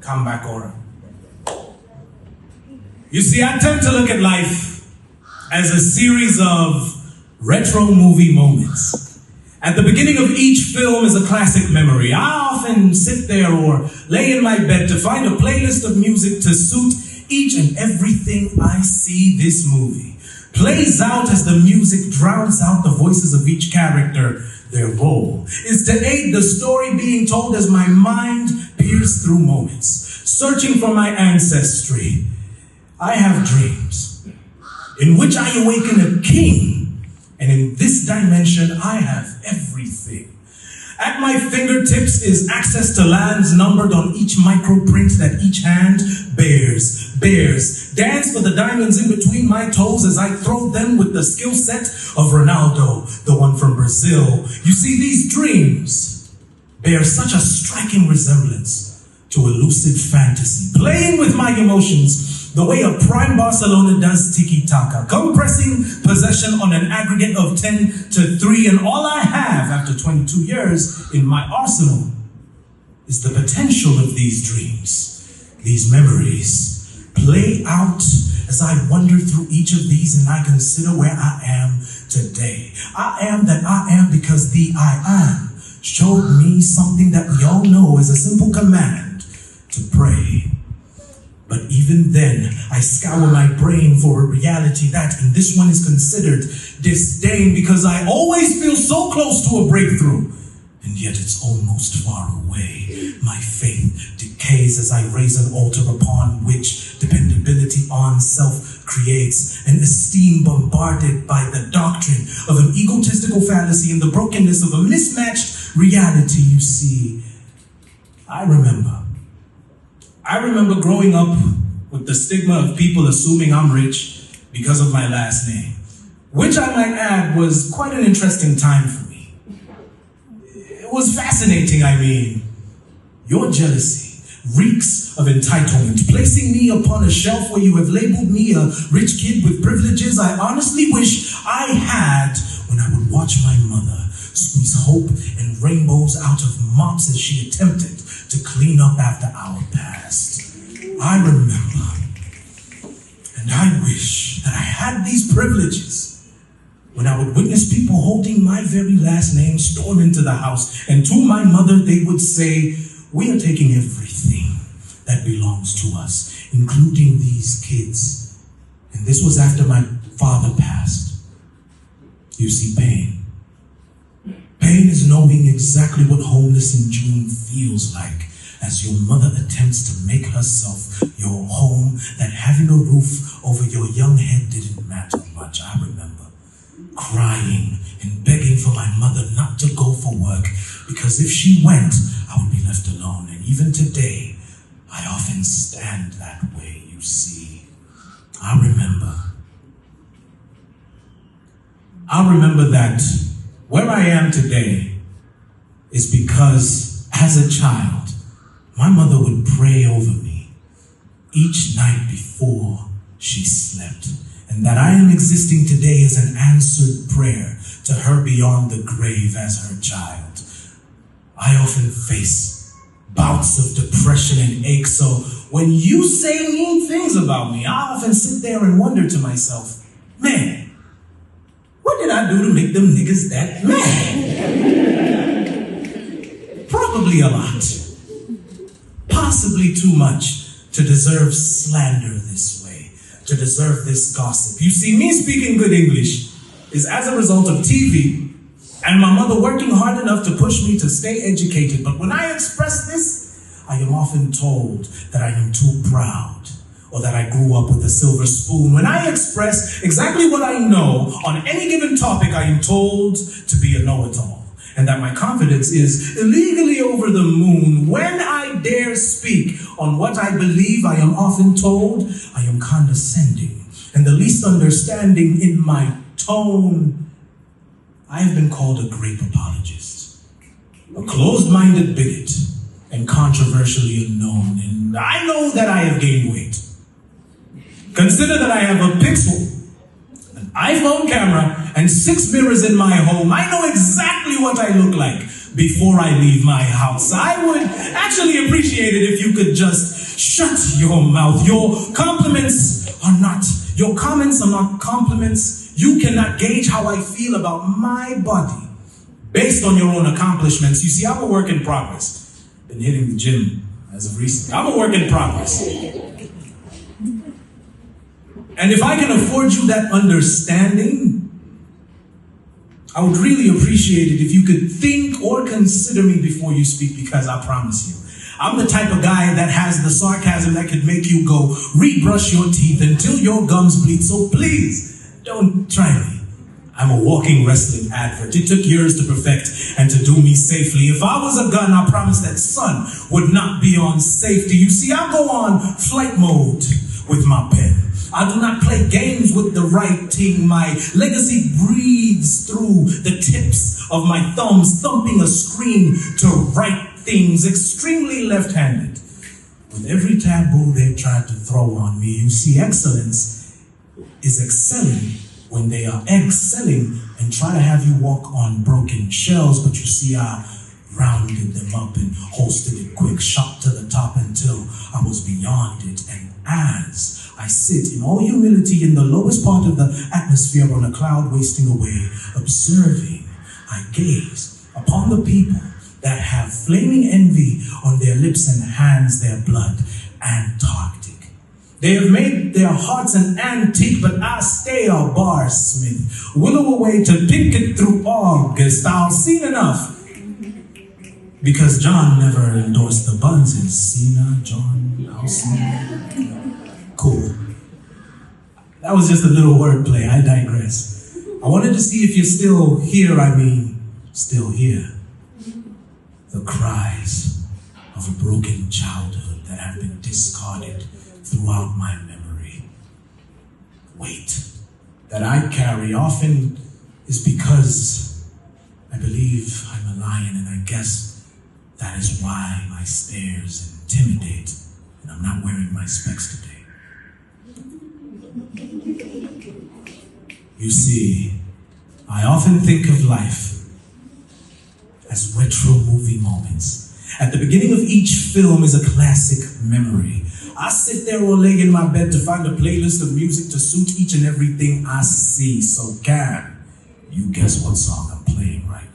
Come back, Aura. You see, I tend to look at life as a series of retro movie moments. At the beginning of each film is a classic memory. I often sit there or lay in my bed to find a playlist of music to suit each and everything I see this movie. Plays out as the music drowns out the voices of each character. Their role is to aid the story being told as my mind peers through moments, searching for my ancestry. I have dreams in which I awaken a king, and in this dimension I have everything. At my fingertips is access to lands numbered on each microprint that each hand bears. Dance for the diamonds in between my toes as I throw them with the skill set of Ronaldo, the one from Brazil. You see, these dreams bear such a striking resemblance to a lucid fantasy, playing with my emotions the way a prime Barcelona does tiki-taka, compressing possession on an aggregate of 10-3, and all I have after 22 years in my arsenal is the potential of these dreams, these memories, play out as I wander through each of these and I consider where I am today. I am that I am because the I am showed me something that we all know is a simple command to pray. But even then, I scour my brain for a reality that in this one is considered disdain because I always feel so close to a breakthrough, and yet it's almost far away. My faith decays as I raise an altar upon which dependability on self creates an esteem bombarded by the doctrine of an egotistical fallacy and the brokenness of a mismatched reality. You see, I remember growing up with the stigma of people assuming I'm rich because of my last name, which I might add was quite an interesting time for me. It was fascinating, I mean. Your jealousy reeks of entitlement, placing me upon a shelf where you have labeled me a rich kid with privileges I honestly wish I had when I would watch my mother squeeze hope and rainbows out of mops as she attempted to clean up after our past. I remember, and I wish that I had these privileges when I would witness people holding my very last name storm into the house, and to my mother they would say, "We are taking everything that belongs to us, including these kids." And this was after my father passed. You see, pain is knowing exactly what homeless in June feels like as your mother attempts to make herself your home, that having a roof over your young head didn't matter much. I remember crying and begging for my mother not to go for work because if she went, I would be left alone. And even today, I often stand that way, you see. I remember that where I am today is because as a child, my mother would pray over me each night before she slept, and that I am existing today is an answered prayer to her beyond the grave as her child. I often face bouts of depression and ache, so when you say mean things about me, I often sit there and wonder to myself, man, what did I do to make them niggas that mad? Probably a lot. Possibly too much to deserve slander this way, to deserve this gossip. You see, me speaking good English is as a result of TV and my mother working hard enough to push me to stay educated. But when I express this, I am often told that I am too proud or that I grew up with a silver spoon. When I express exactly what I know on any given topic, I am told to be a know-it-all, and that my confidence is illegally over the moon. When I dare speak on what I believe, I am often told I am condescending, and the least understanding in my tone, I have been called a grape apologist, a closed-minded bigot, and controversially unknown. And I know that I have gained weight. Consider that I have a Pixel, an iPhone camera, and 6 mirrors in my home. I know exactly what I look like. before I leave my house. I would actually appreciate it if you could just shut your mouth. Your comments are not compliments. You cannot gauge how I feel about my body based on your own accomplishments. You see, I'm a work in progress. Been hitting the gym as of recent. I'm a work in progress. And if I can afford you that understanding, I would really appreciate it if you could think or consider me before you speak, because I promise you, I'm the type of guy that has the sarcasm that could make you go rebrush your teeth until your gums bleed. So please, don't try me. I'm a walking wrestling advert. It took years to perfect and to do me safely. If I was a gun, I promise that sun would not be on safety. You see, I go on flight mode with my pen. I do not play games with the writing. My legacy breathes through the tips of my thumbs, thumping a screen to write things. Extremely left-handed. With every taboo they tried to throw on me, you see, excellence is excelling when they are excelling and try to have you walk on broken shells. But you see, I rounded them up and hosted it quick, shot to the top until I was beyond it. And as I sit in all humility in the lowest part of the atmosphere on a cloud wasting away, observing, I gaze upon the people that have flaming envy on their lips and hands, their blood Antarctic. They have made their hearts an antique, but I stay a barsmith, willow away to pick it through August. I've seen enough, because John never endorsed the Bunses. Cena, John, I'll see. Cool. That was just a little wordplay. I digress. I wanted to see if you're still here. Still here. The cries of a broken childhood that have been discarded throughout my memory. Weight that I carry often is because I believe I'm a lion, and I guess that is why my stares intimidate, and I'm not wearing my specs today. You see, I often think of life as retro movie moments. At the beginning of each film is a classic memory. I sit there all lay in my bed to find a playlist of music to suit each and everything I see. So can you guess what song I'm playing right now?